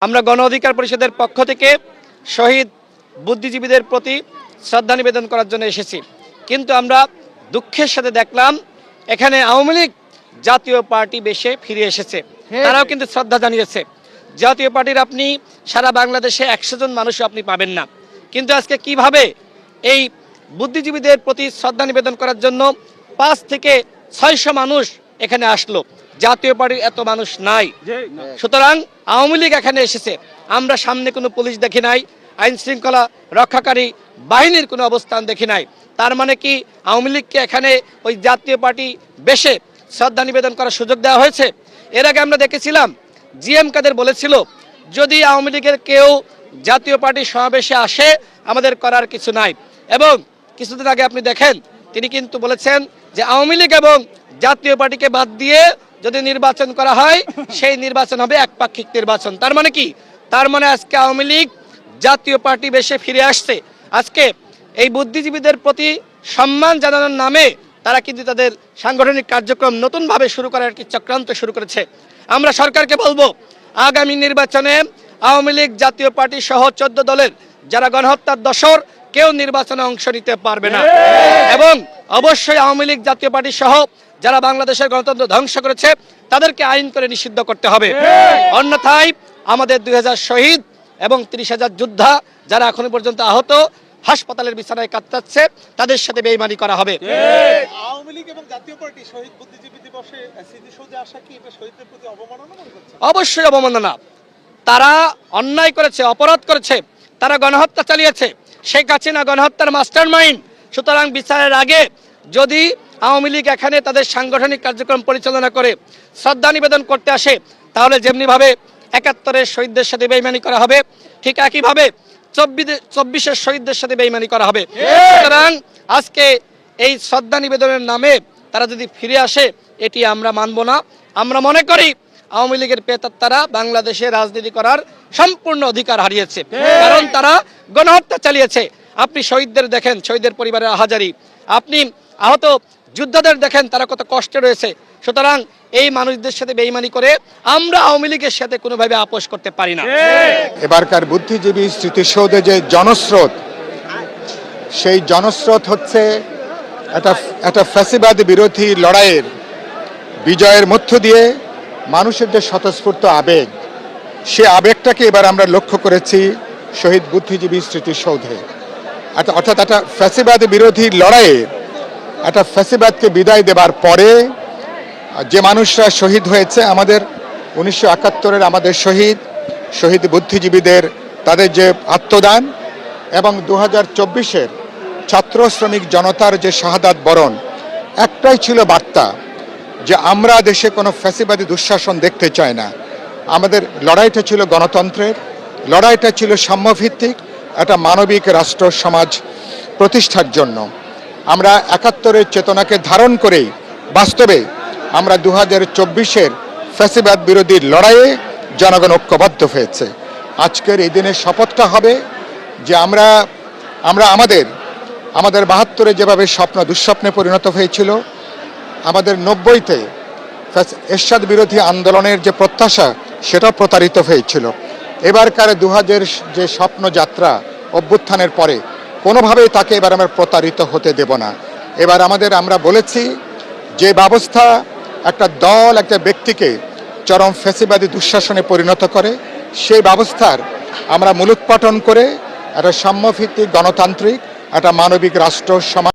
আমরা গণ অধিকার পরিষদের পক্ষ থেকে শহীদ বুদ্ধিজীবীদের প্রতি শ্রদ্ধা নিবেদন করার জন্য এসেছি, কিন্তু আমরা দুঃখের সাথে দেখলাম এখানে আওয়ামী লীগ জাতীয় পার্টি বেশে ফিরে এসেছে। তারাও কিন্তু শ্রদ্ধা জানিয়েছে। জাতীয় পার্টির আপনি সারা বাংলাদেশে 100 জন মানুষও আপনি পাবেন না, কিন্তু আজকে কিভাবে এই বুদ্ধিজীবীদের প্রতি শ্রদ্ধা নিবেদন করার জন্য 5 থেকে 600 মানুষ এখানে আসলো। জাতীয় পার্টির এত মানুষ নাই। সুতরাং আওয়ামী লীগ এখানে এসেছে, আমরা সামনে কোনো পুলিশ দেখি নাই, আইন শৃঙ্খলা রক্ষাকারী বাহিনীর কোনো অবস্থান দেখি নাই। তার মানে কি আওয়ামী লীগকে এখানে ওই জাতীয় পার্টি বেশে শ্রদ্ধা নিবেদন করার সুযোগ দেওয়া হয়েছে? এর আগে আমরা দেখেছিলাম জিএম কাদের বলেছিল, যদি আওয়ামী লীগের কেউ জাতীয় পার্টির সমাবেশে আসে আমাদের করার কিছু নাই। এবং কিছুদিন আগে আপনি দেখেন তিনি কিন্তু বলেছেন যে আওয়ামী লীগ এবং জাতীয় পার্টিকে বাদ দিয়ে যদি নির্বাচন করা হয় সেই নির্বাচন হবে একপাক্ষিক নির্বাচন। তার মানে কি? তার মানে আজকে আওয়ামী লীগ জাতীয় পার্টি বেশে ফিরে আসছে। আজকে এই বুদ্ধিজীবীদের প্রতি সম্মান জানানোর নামে তারা কিন্তু তাদের সাংগঠনিক কার্যক্রম নতুনভাবে শুরু করার একটি চক্রান্ত শুরু করেছে। আমরা সরকারকে বলবো, আগামী নির্বাচনে আওয়ামী লীগ জাতীয় পার্টি সহ 14 দলের যারা গণহত্যার দোষর কেউ নির্বাচনে অংশ নিতে পারবে না। এবং অবশ্যই আওয়ামী লীগ জাতীয় পার্টি সহ যারা বাংলাদেশের গণতন্ত্র ধ্বংস করেছে তাদেরকে আইন করে নিষিদ্ধ করতে হবে। অন্যথায় আমাদের 2000 শহীদ এবং 30,000 যোদ্ধা যারা এখনো পর্যন্ত আহত হাসপাতালের বিছানায় কাতরাচ্ছে তাদের সাথে বেইমানি করা হবে। আওয়ামী লীগ এবং জাতীয় পার্টি শহীদ বুদ্ধিজীবী দিবসে স্মৃতিসৌধে আসা কি এটা শহীদদের প্রতি অবমাননা মনে করছেন? অবশ্যই অবমাননা। তারা অন্যায় করেছে, অপরাধ করেছে, তারা গণহত্যা চালিয়েছে। শেখ হাসিনা গণহত্যার মাস্টারমাইন্ড। সুতরাং বিচারের আগে যদি আওয়ামী লীগ এখানে তাদের সাংগঠনিক কার্যক্রম পরিচালনা করে শ্রদ্ধা নিবেদন করতে আসে, তাহলে যেমনিভাবে 71-এর শহীদদের সাথে বেইমানি করা হবে, ঠিক একইভাবে 24-এর শহীদদের সাথে বেইমানি করা হবে। সুতরাং আজকে এই শ্রদ্ধা নিবেদনের নামে তারা যদি ফিরে আসে এটি আমরা মানব না। আমরা মনে করি আওয়ামী লীগের প্রেতাত্মারা বাংলাদেশে রাজনীতি করার সম্পূর্ণ অধিকার হারিয়েছে, কারণ তারা গণহত্যা চালিয়েছে। আপনি শহীদদের দেখেন, শহীদের পরিবারের আহাজারি, আপনি আহত যোদ্ধাদের দেখেন তারা কত কষ্টে রয়েছে। সুতরাং এই মানুষদের সাথে বেইমানি করে আমরা আওয়ামী লীগের সাথে কোনোভাবে আপোষ করতে পারি না। এবারকার বুদ্ধিজীবী স্মৃতিসৌধে যে জনস্রোত, সেই জনস্রোত হচ্ছে একটা ফ্যাসিবাদ বিরোধী লড়াইয়ের বিজয়ের মধ্য দিয়ে মানুষের যে স্বতঃস্ফূর্ত আবেগ, সে আবেগটাকে এবার আমরা লক্ষ্য করেছি শহীদ বুদ্ধিজীবী স্মৃতিসৌধে। অর্থাৎ একটা ফ্যাসিবাদ বিরোধী লড়াইয়ে একটা ফ্যাসিবাদকে বিদায় দেবার পরে যে মানুষরা শহীদ হয়েছে, আমাদের 1971-এর আমাদের শহীদ বুদ্ধিজীবীদের তাদের যে আত্মদান এবং 2024-এর ছাত্র শ্রমিক জনতার যে শাহাদাত বরণ, একটাই ছিল বার্তা যে আমরা দেশে কোনো ফ্যাসিবাদী দুঃশাসন দেখতে চাই না। আমাদের লড়াইটা ছিল গণতন্ত্রের, লড়াইটা ছিল সাম্যভিত্তিক একটা মানবিক রাষ্ট্র সমাজ প্রতিষ্ঠার জন্য। আমরা 71-এর চেতনাকে ধারণ করেই বাস্তবে আমরা 2024-এর ফ্যাসিবাদ বিরোধী লড়াইয়ে জনগণ ঐক্যবদ্ধ হয়েছে। আজকের এই দিনের শপথটা হবে যে আমরা আমাদের 72-এ যেভাবে স্বপ্ন দুঃস্বপ্নে পরিণত হয়েছিল, আমাদের 90-তে এরশাদ বিরোধী আন্দোলনের যে প্রত্যাশা সেটাও প্রতারিত হয়েছিল। এবারকার 2000 যে স্বপ্নযাত্রা অভ্যুত্থানের পরে কোনোভাবেই তাকে এবার আমরা প্রতারিত হতে দেব না। এবার আমরা বলেছি যে ব্যবস্থা একটা দল একটা ব্যক্তিকে চরম ফ্যাসিবাদী দুঃশাসনে পরিণত করে, সেই ব্যবস্থার আমরা মূলোৎপাটন করে একটা সাম্যভিত্তিক গণতান্ত্রিক একটা মানবিক রাষ্ট্র সমাজ